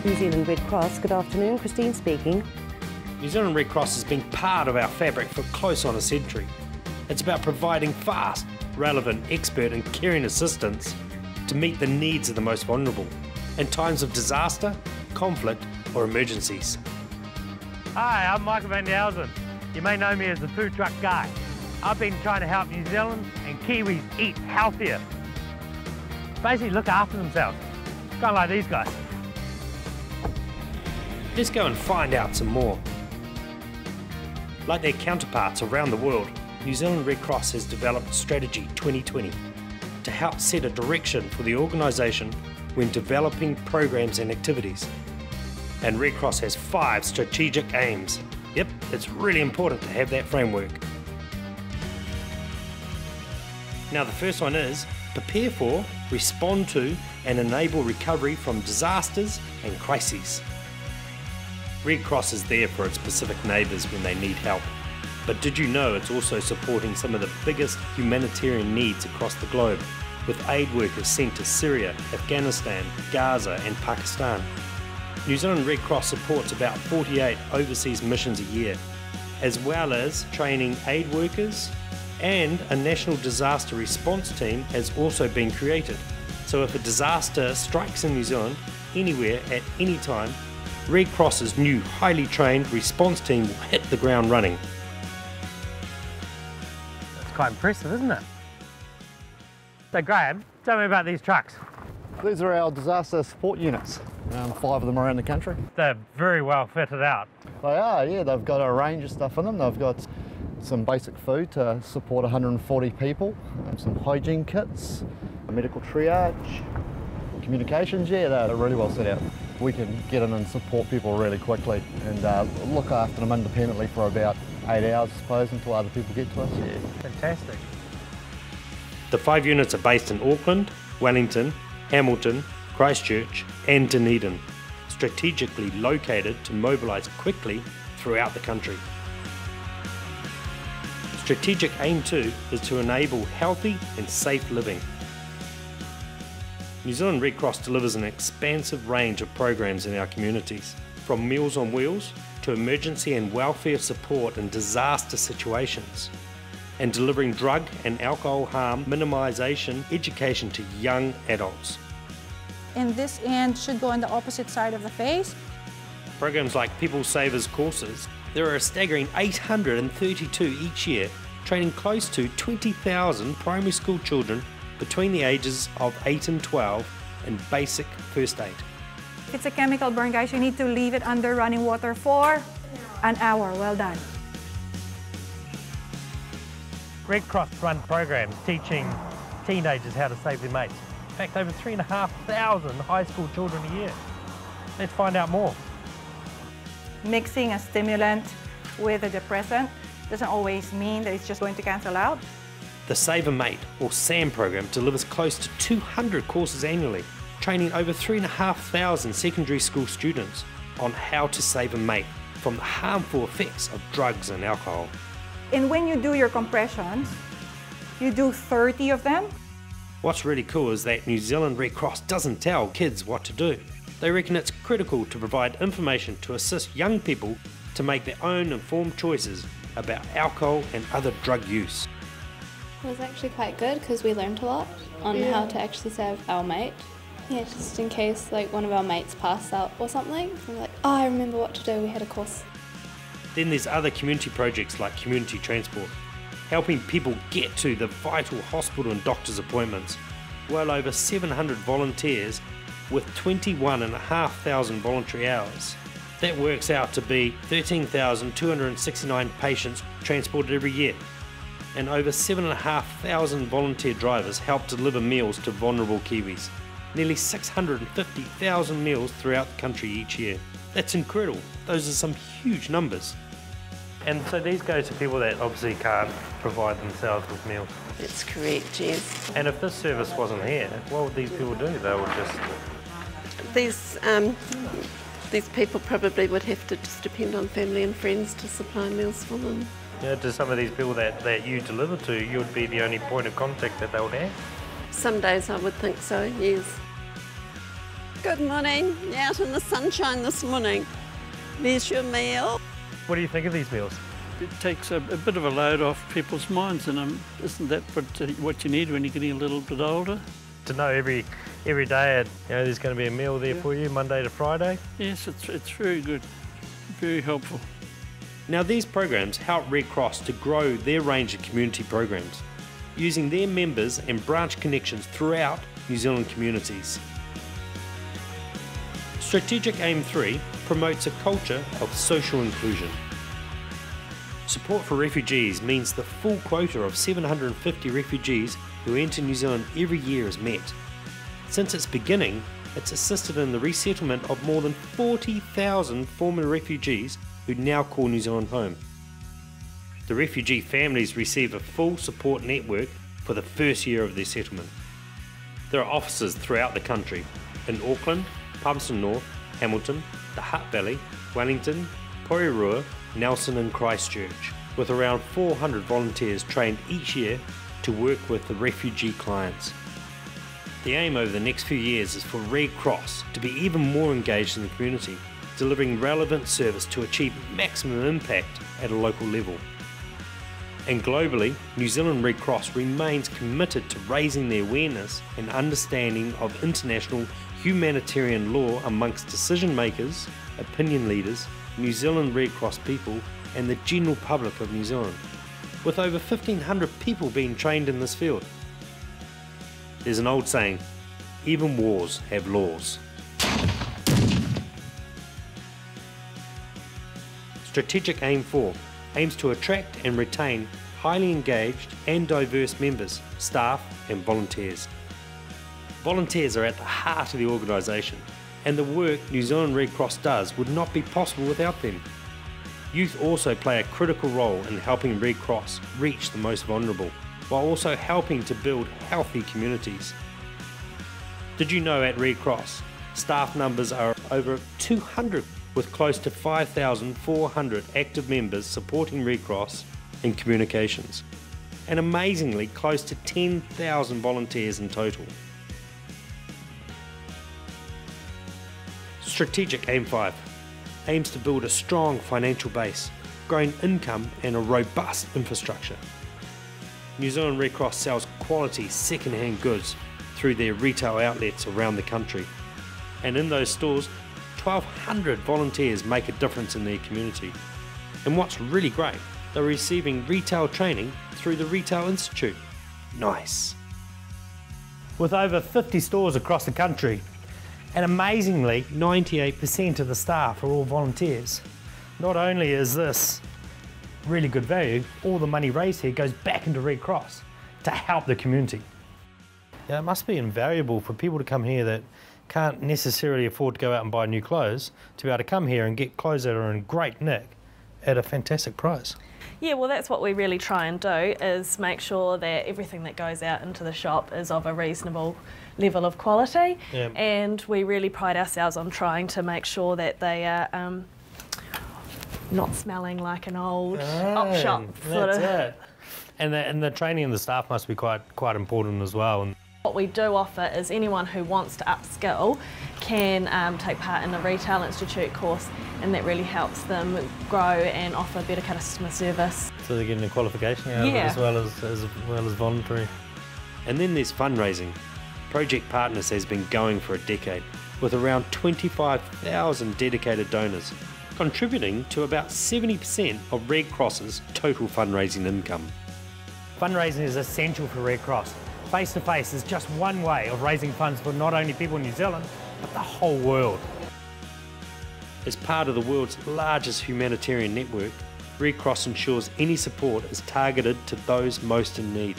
New Zealand Red Cross. Good afternoon, Christine speaking. New Zealand Red Cross has been part of our fabric for close on a century. It's about providing fast, relevant, expert and caring assistance to meet the needs of the most vulnerable in times of disaster, conflict or emergencies. Hi, I'm Michael van der Elzen. You may know me as the food truck guy. I've been trying to help New Zealand and Kiwis eat healthier. Basically look after themselves, kind of like these guys. Let's go and find out some more. Like their counterparts around the world, New Zealand Red Cross has developed Strategy 2020 to help set a direction for the organisation when developing programs and activities. And Red Cross has 5 strategic aims. Yep, it's really important to have that framework. Now the first one is prepare for, respond to and enable recovery from disasters and crises. Red Cross is there for its Pacific neighbours when they need help. But did you know it's also supporting some of the biggest humanitarian needs across the globe, with aid workers sent to Syria, Afghanistan, Gaza and Pakistan. New Zealand Red Cross supports about 48 overseas missions a year, as well as training aid workers, and a national disaster response team has also been created. So if a disaster strikes in New Zealand, anywhere, at any time, Red Cross's new highly trained response team will hit the ground running. That's quite impressive, isn't it? So Graham, tell me about these trucks. These are our disaster support units, 5 of them around the country. They're very well fitted out. They are, yeah, they've got a range of stuff in them. They've got some basic food to support 140 people, some hygiene kits, a medical triage, communications, yeah, they're really well set out. We can get in and support people really quickly and look after them independently for about 8 hours, I suppose, until other people get to us. Yeah. Fantastic. The 5 units are based in Auckland, Wellington, Hamilton, Christchurch and Dunedin, strategically located to mobilise quickly throughout the country. Strategic Aim 2 is to enable healthy and safe living. New Zealand Red Cross delivers an expansive range of programs in our communities, from Meals on Wheels to emergency and welfare support in disaster situations, and delivering drug and alcohol harm minimisation education to young adults. And this end should go on the opposite side of the face. Programs like People Savers courses, there are a staggering 832 each year, training close to 20,000 primary school children between the ages of 8 and 12 in basic first aid. If it's a chemical burn, guys, you need to leave it under running water for an hour. Well done. Red Cross run programs teaching teenagers how to save their mates. In fact, over 3,500 high school children a year. Let's find out more. Mixing a stimulant with a depressant doesn't always mean that it's just going to cancel out. The Save a Mate, or SAM program, delivers close to 200 courses annually, training over 3,500 secondary school students on how to save a mate from the harmful effects of drugs and alcohol. And when you do your compressions, you do 30 of them. What's really cool is that New Zealand Red Cross doesn't tell kids what to do. They reckon it's critical to provide information to assist young people to make their own informed choices about alcohol and other drug use. It was actually quite good because we learned a lot on how to actually save our mate. Yeah, just in case like one of our mates passed out or something. We're like, oh, I remember what to do, we had a course. Then there's other community projects like Community Transport, helping people get to the vital hospital and doctor's appointments. Well over 700 volunteers with 21,500 voluntary hours. That works out to be 13,269 patients transported every year. And over 7,500 volunteer drivers help deliver meals to vulnerable Kiwis. Nearly 650,000 meals throughout the country each year. That's incredible. Those are some huge numbers. And so these go to people that obviously can't provide themselves with meals. That's correct, yes. And if this service wasn't here, what would these people do? They would just... These people probably would have to just depend on family and friends to supply meals for them. Yeah, to some of these people that you deliver to, you would be the only point of contact that they would have? Some days I would think so, yes. Good morning. You're out in the sunshine this morning. There's your meal. What do you think of these meals? It takes a bit of a load off people's minds, and isn't that what you need when you're getting a little bit older? To know every day, there's going to be a meal there for you, Monday to Friday. Yes, it's very good, very helpful. Now these programs help Red Cross to grow their range of community programs, using their members and branch connections throughout New Zealand communities. Strategic Aim 3 promotes a culture of social inclusion. Support for refugees means the full quota of 750 refugees who enter New Zealand every year is met. Since its beginning, it's assisted in the resettlement of more than 40,000 former refugees who now call New Zealand home. The refugee families receive a full support network for the first year of their settlement. There are offices throughout the country, in Auckland, Palmerston North, Hamilton, the Hutt Valley, Wellington, Porirua, Nelson and Christchurch, with around 400 volunteers trained each year to work with the refugee clients. The aim over the next few years is for Red Cross to be even more engaged in the community, delivering relevant service to achieve maximum impact at a local level. And globally, New Zealand Red Cross remains committed to raising the awareness and understanding of international humanitarian law amongst decision makers, opinion leaders, New Zealand Red Cross people and the general public of New Zealand, with over 1,500 people being trained in this field. There's an old saying, even wars have laws. Strategic Aim 4 aims to attract and retain highly engaged and diverse members, staff and volunteers. Volunteers are at the heart of the organisation, and the work New Zealand Red Cross does would not be possible without them. Youth also play a critical role in helping Red Cross reach the most vulnerable, while also helping to build healthy communities. Did you know at Red Cross, staff numbers are over 200, with close to 5,400 active members supporting Red Cross in communications, and amazingly close to 10,000 volunteers in total. Strategic Aim 5 aims to build a strong financial base, growing income and a robust infrastructure. New Zealand Red Cross sells quality second-hand goods through their retail outlets around the country, and in those stores 1,200 volunteers make a difference in their community. And what's really great, they're receiving retail training through the Retail Institute. Nice. With over 50 stores across the country, and amazingly 98% of the staff are all volunteers. Not only is this really good value, all the money raised here goes back into Red Cross to help the community. Yeah, it must be invaluable for people to come here that can't necessarily afford to go out and buy new clothes, to be able to come here and get clothes that are in great nick at a fantastic price. Yeah, well that's what we really try and do, is make sure that everything that goes out into the shop is of a reasonable level of quality, and we really pride ourselves on trying to make sure that they are not smelling like an old op shop sort of. It. And the training of the staff must be quite important as well. And what we do offer is anyone who wants to upskill can take part in a Retail Institute course, and that really helps them grow and offer better customer service. So they're getting a qualification out of it as well as voluntary. And then there's fundraising. Project Partners has been going for a decade, with around 25,000 dedicated donors, contributing to about 70% of Red Cross's total fundraising income. Fundraising is essential for Red Cross. Face-to-face is just one way of raising funds for not only people in New Zealand, but the whole world. As part of the world's largest humanitarian network, Red Cross ensures any support is targeted to those most in need.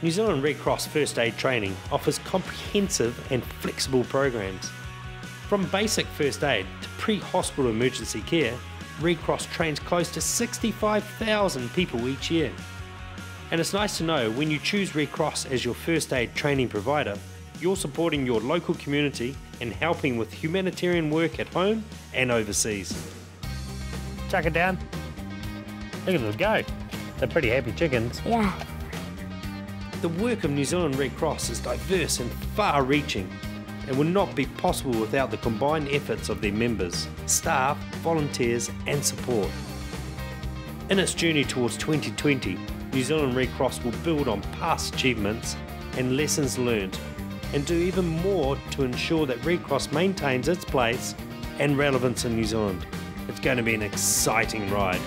New Zealand Red Cross First Aid Training offers comprehensive and flexible programs. From basic first aid to pre-hospital emergency care, Red Cross trains close to 65,000 people each year. And it's nice to know when you choose Red Cross as your first aid training provider, you're supporting your local community and helping with humanitarian work at home and overseas. Chuck it down. Look at them go. They're pretty happy chickens. Yeah. The work of New Zealand Red Cross is diverse and far-reaching. and would not be possible without the combined efforts of their members, staff, volunteers and support. In its journey towards 2020, New Zealand Red Cross will build on past achievements and lessons learned, and do even more to ensure that Red Cross maintains its place and relevance in New Zealand. It's going to be an exciting ride.